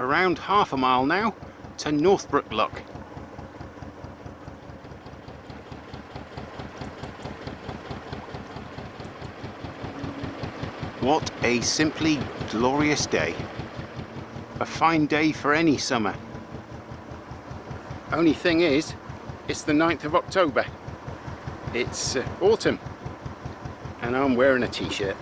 around half a mile now to Northbrook Lock. What a simply glorious day. A fine day for any summer. Only thing is, it's the 9th of October. It's autumn and I'm wearing a t-shirt.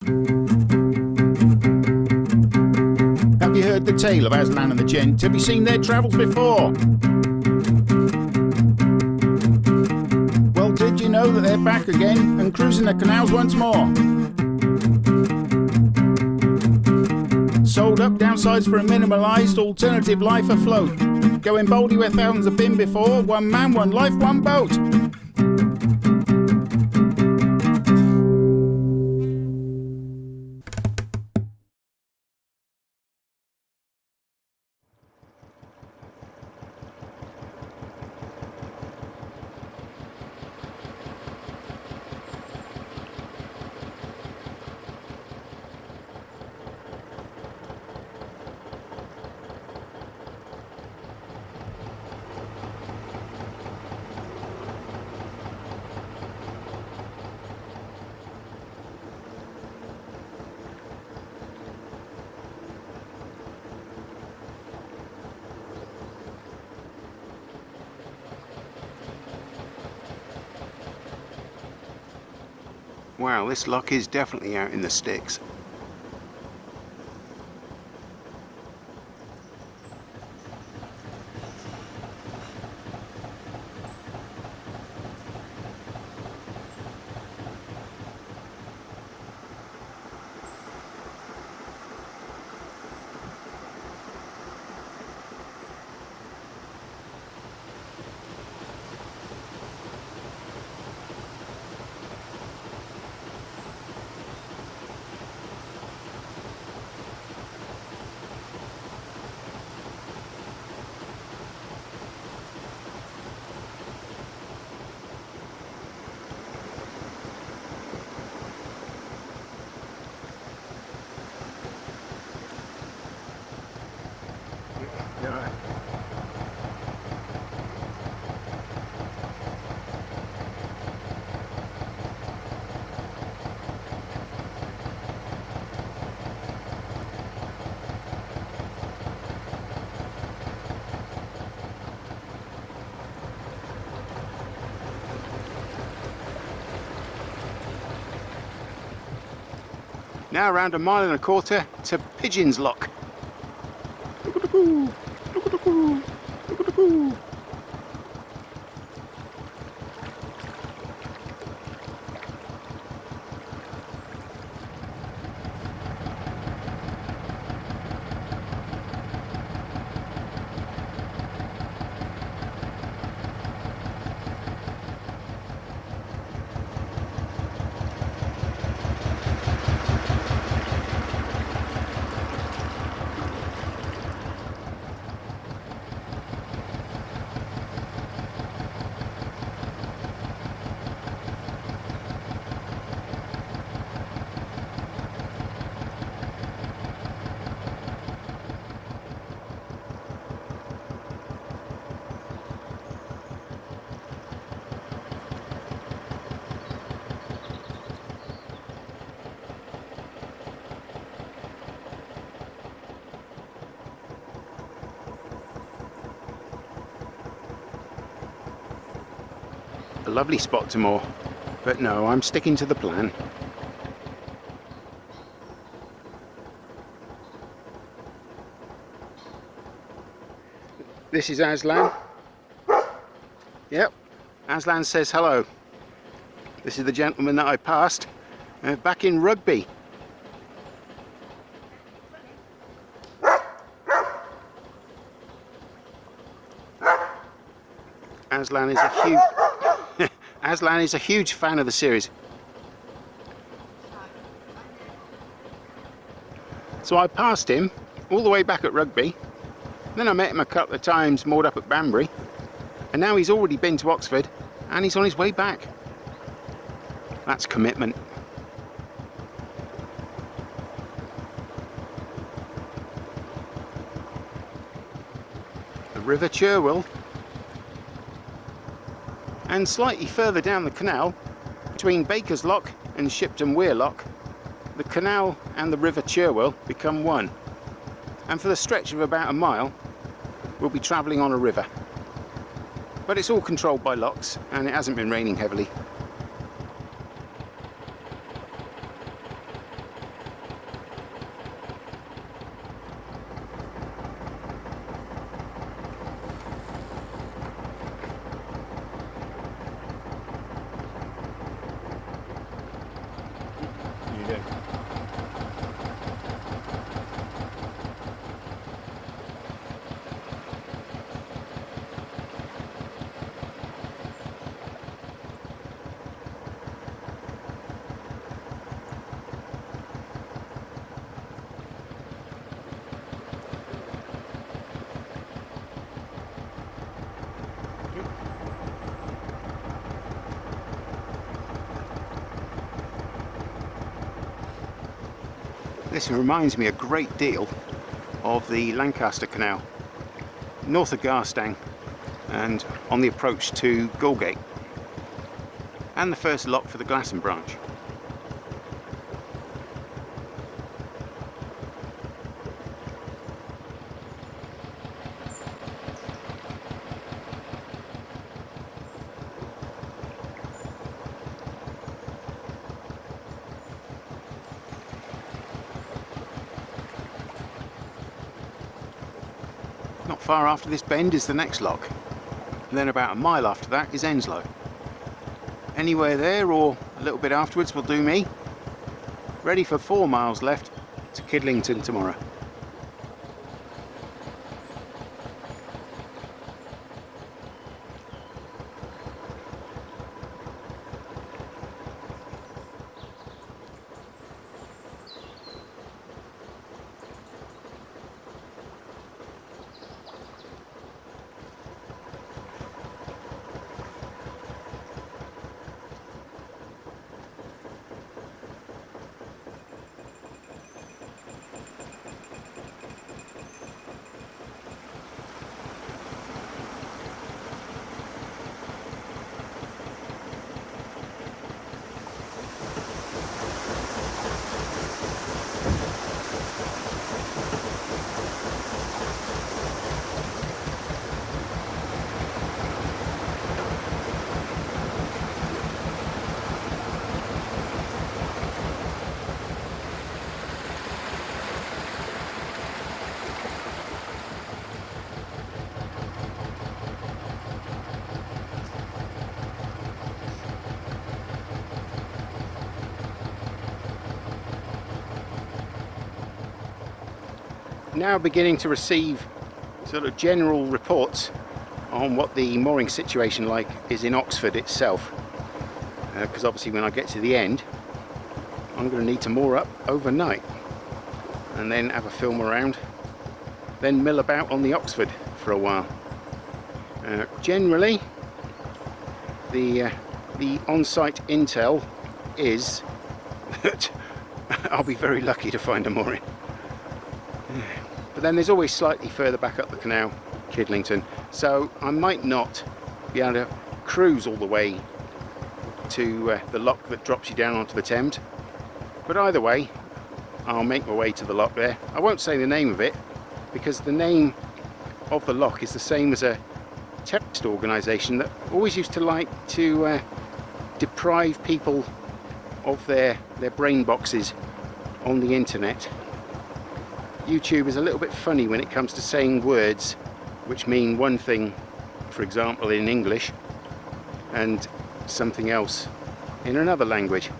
Have you heard the tale of Aslan and the Gent? Have you seen their travels before? Well, did you know that they're back again and cruising the canals once more? Sold up downsides for a minimalised alternative life afloat. Going boldly where thousands have been before. One man, one life, one boat. Wow, this lock is definitely out in the sticks. Now around 1.25 miles to Pigeons Lock. A lovely spot to moor, but no, I'm sticking to the plan. This is Aslan. Yep, Aslan says hello. This is the gentleman that I passed back in Rugby. Aslan is a huge Aslan is a huge fan of the series. So I passed him all the way back at Rugby, then I met him a couple of times moored up at Banbury, and now he's already been to Oxford and he's on his way back. That's commitment. The River Cherwell, and slightly further down the canal, between Baker's Lock and Shipton Weir Lock, the canal and the River Cherwell become one, and for the stretch of about a mile we'll be travelling on a river. But it's all controlled by locks and it hasn't been raining heavily. This reminds me a great deal of the Lancaster Canal, north of Garstang and on the approach to Gullgate, and the first lock for the Glasson branch. Not far after this bend is the next lock, and then about a mile after that is Enslow. Anywhere there or a little bit afterwards will do me. Ready for 4 miles left to Kidlington tomorrow. Now beginning to receive sort of general reports on what the mooring situation like is in Oxford itself, because obviously when I get to the end I'm going to need to moor up overnight and then have a film around, then mill about on the Oxford for a while. Generally the on-site intel is that I'll be very lucky to find a mooring. But then there's always slightly further back up the canal, Kidlington, so I might not be able to cruise all the way to the lock that drops you down onto the Thames. But either way, I'll make my way to the lock there. I won't say the name of it, because the name of the lock is the same as a terrorist organisation that always used to like to deprive people of their brain boxes on the internet. YouTube is a little bit funny when it comes to saying words which mean one thing, for example in English, and something else in another language.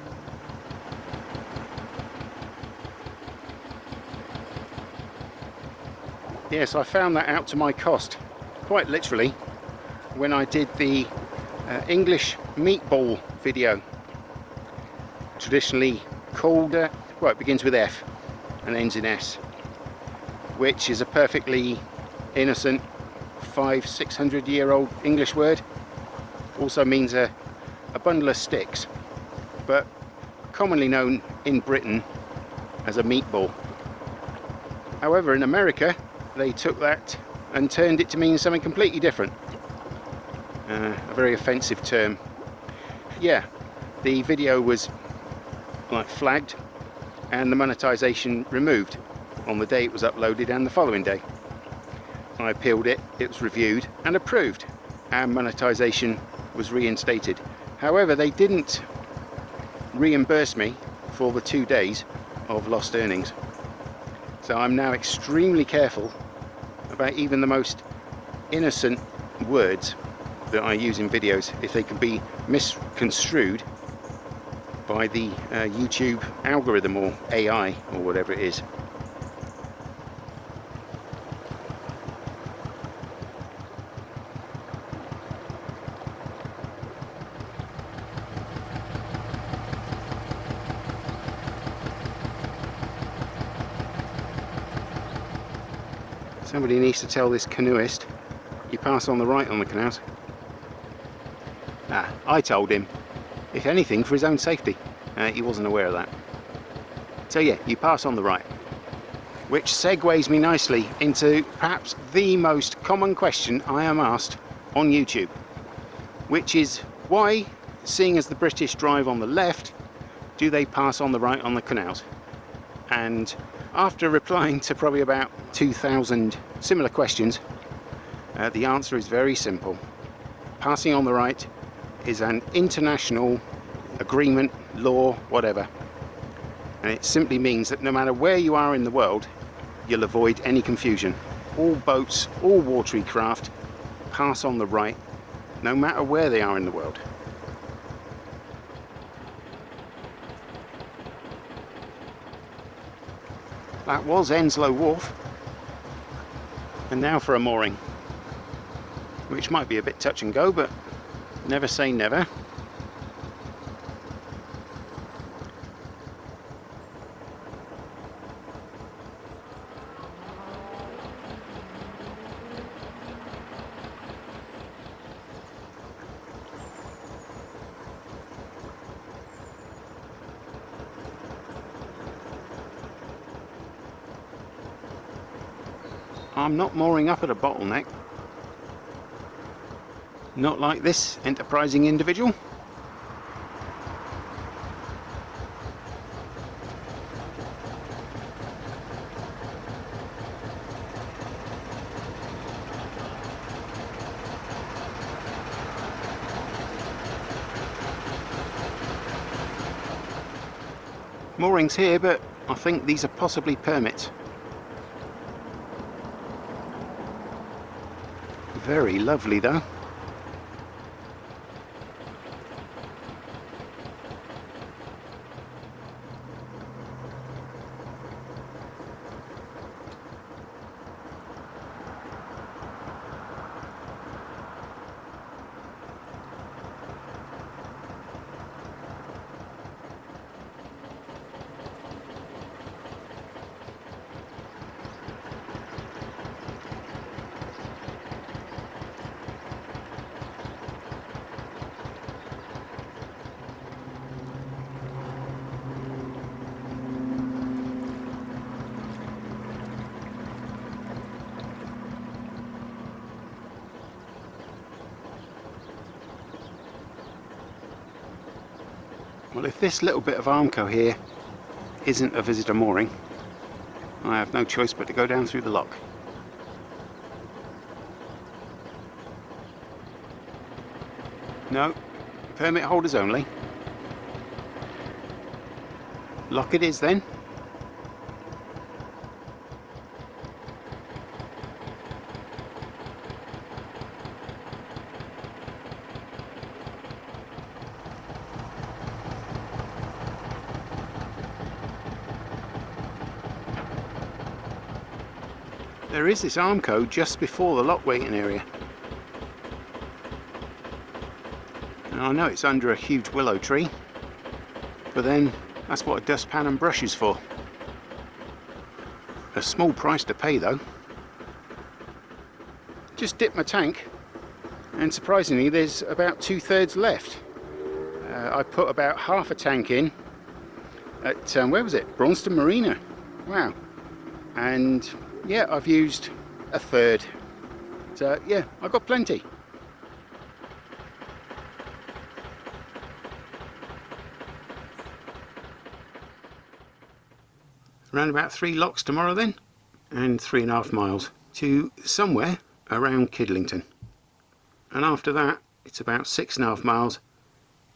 Yes, I found that out to my cost, quite literally, when I did the English meatball video, traditionally called, well, it begins with F, and ends in S, which is a perfectly innocent 500-600-year-old English word. Also means a bundle of sticks, but commonly known in Britain as a meatball. However, in America they took that and turned it to mean something completely different. A very offensive term. Yeah, the video was like flagged and the monetization removed on the day it was uploaded and the following day. I appealed it, it was reviewed and approved, and monetization was reinstated. However, they didn't reimburse me for the 2 days of lost earnings. So I'm now extremely careful about even the most innocent words that I use in videos, if they can be misconstrued by the YouTube algorithm or AI or whatever it is. Somebody needs to tell this canoeist you pass on the right on the canals. I told him, if anything, for his own safety. He wasn't aware of that. So yeah, you pass on the right. Which segues me nicely into perhaps the most common question I am asked on YouTube, which is why, seeing as the British drive on the left, do they pass on the right on the canals? And after replying to probably about 2,000 similar questions, the answer is very simple. Passing on the right is an international agreement, law, whatever. And it simply means that no matter where you are in the world, you'll avoid any confusion. All boats, all watery craft pass on the right, no matter where they are in the world. That was Enslow Wharf. And now for a mooring, which might be a bit touch and go, but never say never. I'm not mooring up at a bottleneck. Not like this enterprising individual. Moorings here, but I think these are possibly permits. Very lovely though. Well, if this little bit of Armco here isn't a visitor mooring, I have no choice but to go down through the lock. No, permit holders only. Lock it is then. There is this Armco just before the lock waiting area. And I know it's under a huge willow tree, but then that's what a dustpan and brush is for. A small price to pay though. Just dipped my tank, and surprisingly there's about 2/3 left. I put about half a tank in at, where was it? Braunston Marina. Wow. And yeah, I've used a third. So yeah, I've got plenty. Around about 3 locks tomorrow then, and 3.5 miles to somewhere around Kidlington. And after that, it's about 6.5 miles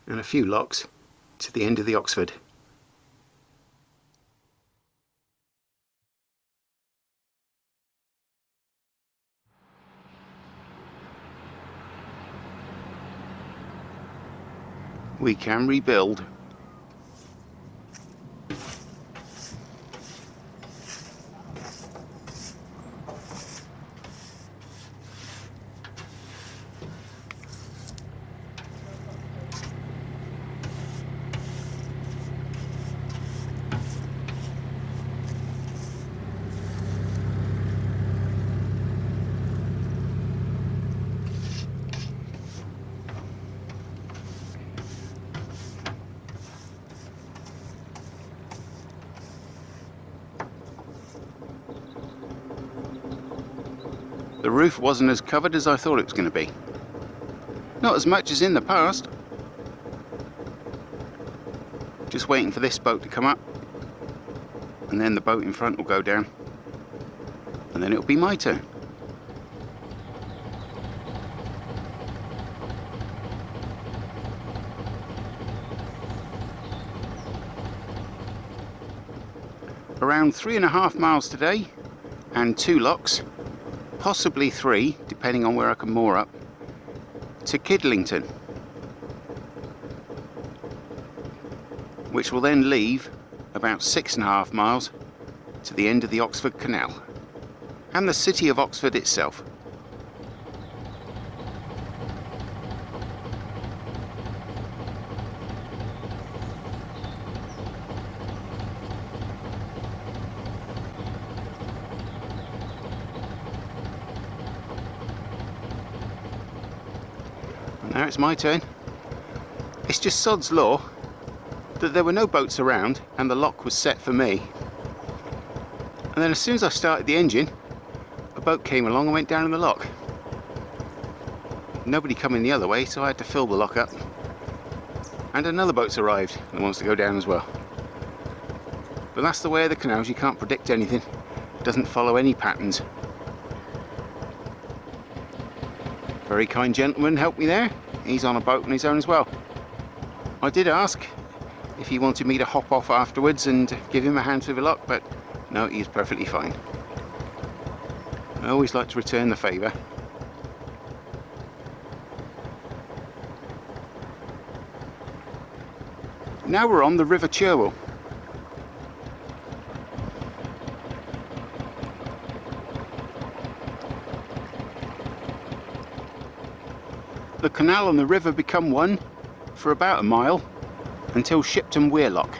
and a few locks to the end of the Oxford. We can rebuild. The roof wasn't as covered as I thought it was going to be. Not as much as in the past. Just waiting for this boat to come up, and then the boat in front will go down, and then it'll be my turn. Around 3.5 miles today, and 2 locks. Possibly 3, depending on where I can moor up, to Kidlington, which will then leave about 6.5 miles to the end of the Oxford Canal and the city of Oxford itself. Now it's my turn. It's just sod's law that there were no boats around and the lock was set for me. And then as soon as I started the engine, a boat came along and went down in the lock. Nobody coming the other way, so I had to fill the lock up. And another boat's arrived and wants to go down as well. But that's the way of the canals, you can't predict anything. It doesn't follow any patterns. Very kind gentleman helped me there. He's on a boat on his own as well. I did ask if he wanted me to hop off afterwards and give him a hand through the lock, but no, he's perfectly fine. I always like to return the favour. Now we're on the River Cherwell. The canal and the river become one for about a mile until Shipton Weir Lock,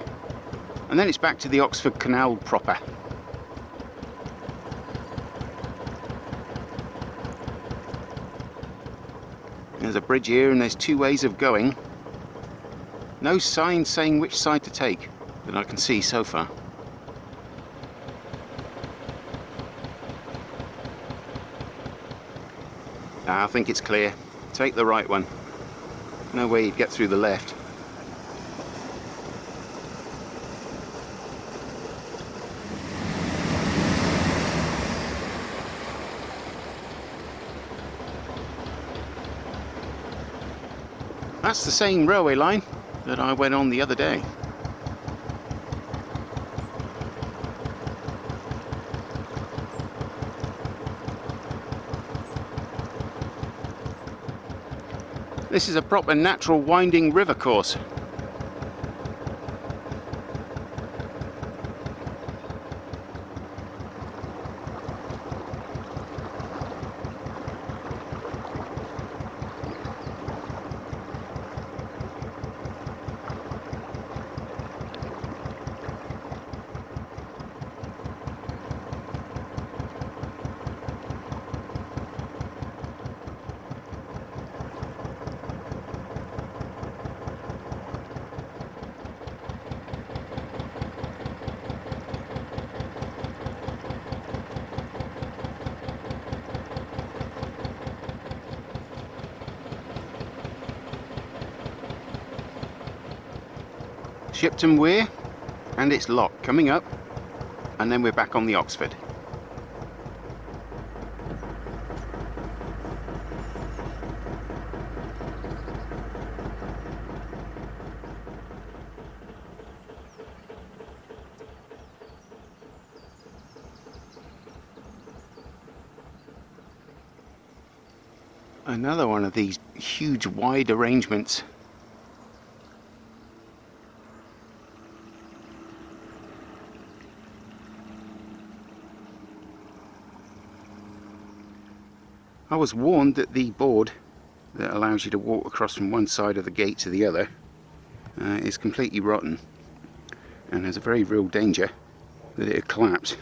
and then it's back to the Oxford Canal proper. There's a bridge here and there's 2 ways of going. No sign saying which side to take that I can see so far. I think it's clear. Take the right one. No way you'd get through the left. That's the same railway line that I went on the other day. This is a proper natural winding river course. Shipton Weir and its lock coming up, and then we're back on the Oxford. Another one of these huge wide arrangements. I was warned that the board that allows you to walk across from one side of the gate to the other is completely rotten, and there's a very real danger that it'll collapse.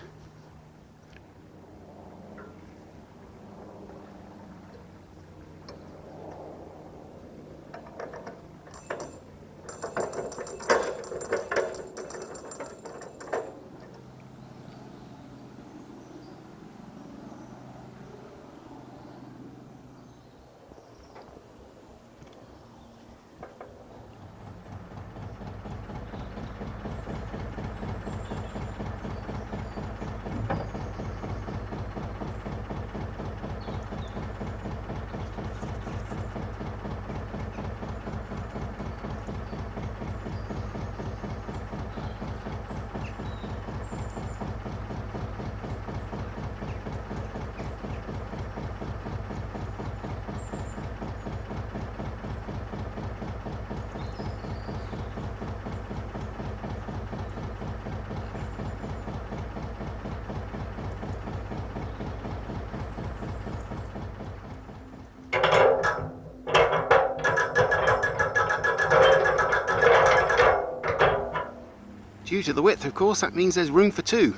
Due to the width, of course, that means there's room for two,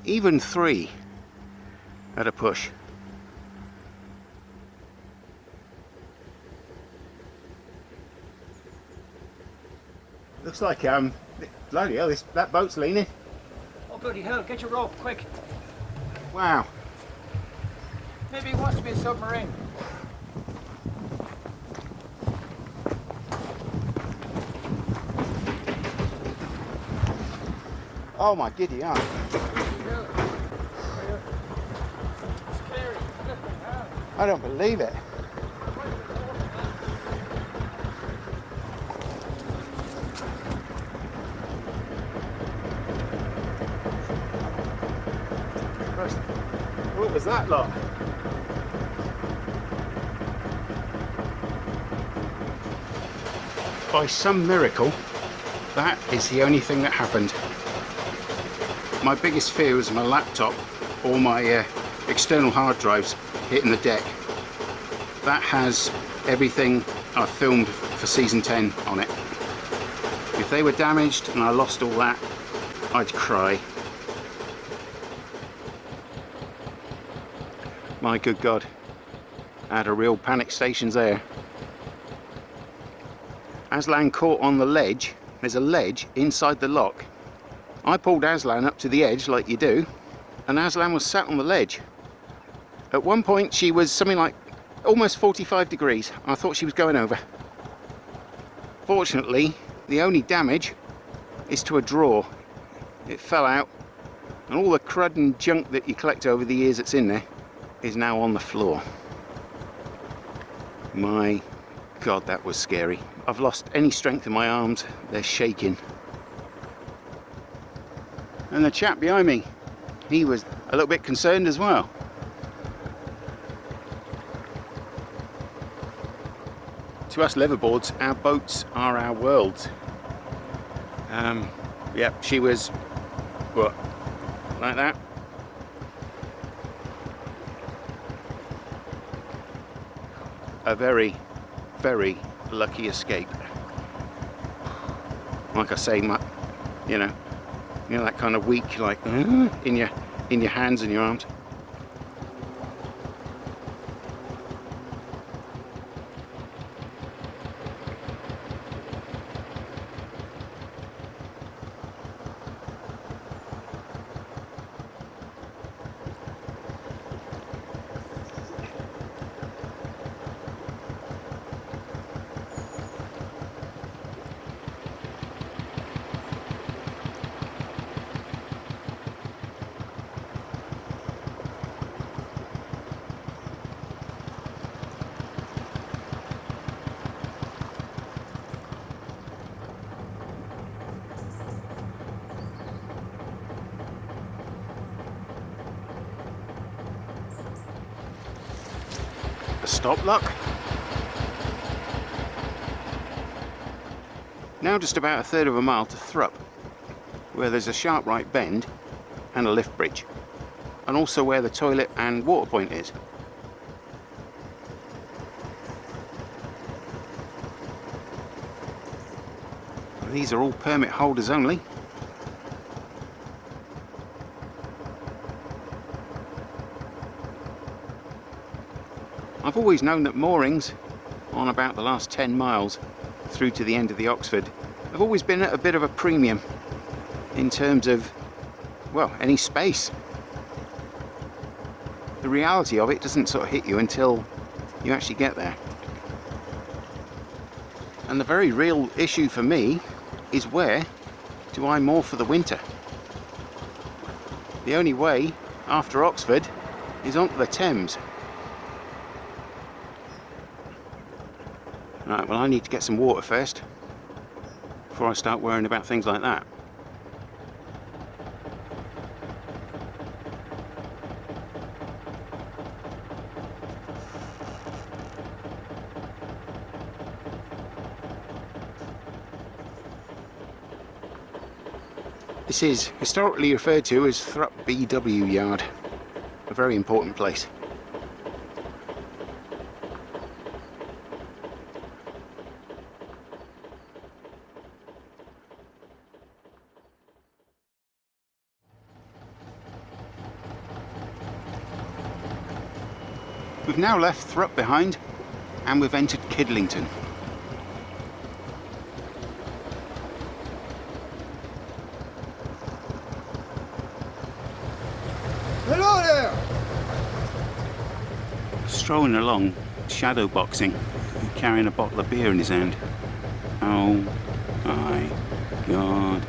even three at a push. Looks like bloody hell, that boat's leaning. Oh bloody hell, get your rope, quick. Wow. Maybe he wants to be a submarine. Oh my giddy aunt. Scary. I don't believe it. What was that lot? By some miracle, that is the only thing that happened. My biggest fear was my laptop or my external hard drives hitting the deck. That has everything I filmed for season 10 on it. If they were damaged and I lost all that, I'd cry. My good God, I had a real panic stations there. Aslan caught on the ledge. There's a ledge inside the lock. I pulled Aslan up to the edge like you do, and Aslan was sat on the ledge. At one point she was something like almost 45 degrees. I thought she was going over. Fortunately, the only damage is to a drawer. It fell out, and all the crud and junk that you collect over the years that's in there is now on the floor. My God, that was scary. I've lost any strength in my arms. They're shaking. And the chap behind me, he was a little bit concerned as well. To us liveaboards, our boats are our worlds. Yep, she was, what, like that? A very, very lucky escape. Like I say, you know that kind of weak, like in your hands and your arms. a stop lock. Now just about a third of a mile to Thrupp, where there's a sharp right bend and a lift bridge, and also where the toilet and water point is. These are all permit holders only. I've always known that moorings on about the last 10 miles through to the end of the Oxford have always been at a bit of a premium in terms of, well, any space. The reality of it doesn't sort of hit you until you actually get there. And the very real issue for me is, where do I moor for the winter? The only way after Oxford is onto the Thames. Right, well, I need to get some water first before I start worrying about things like that. This is historically referred to as Thrupp BW Yard, a very important place. We've now left Thrupp behind and we've entered Kidlington. Hello there! Strolling along, shadow boxing, carrying a bottle of beer in his hand. Oh my God.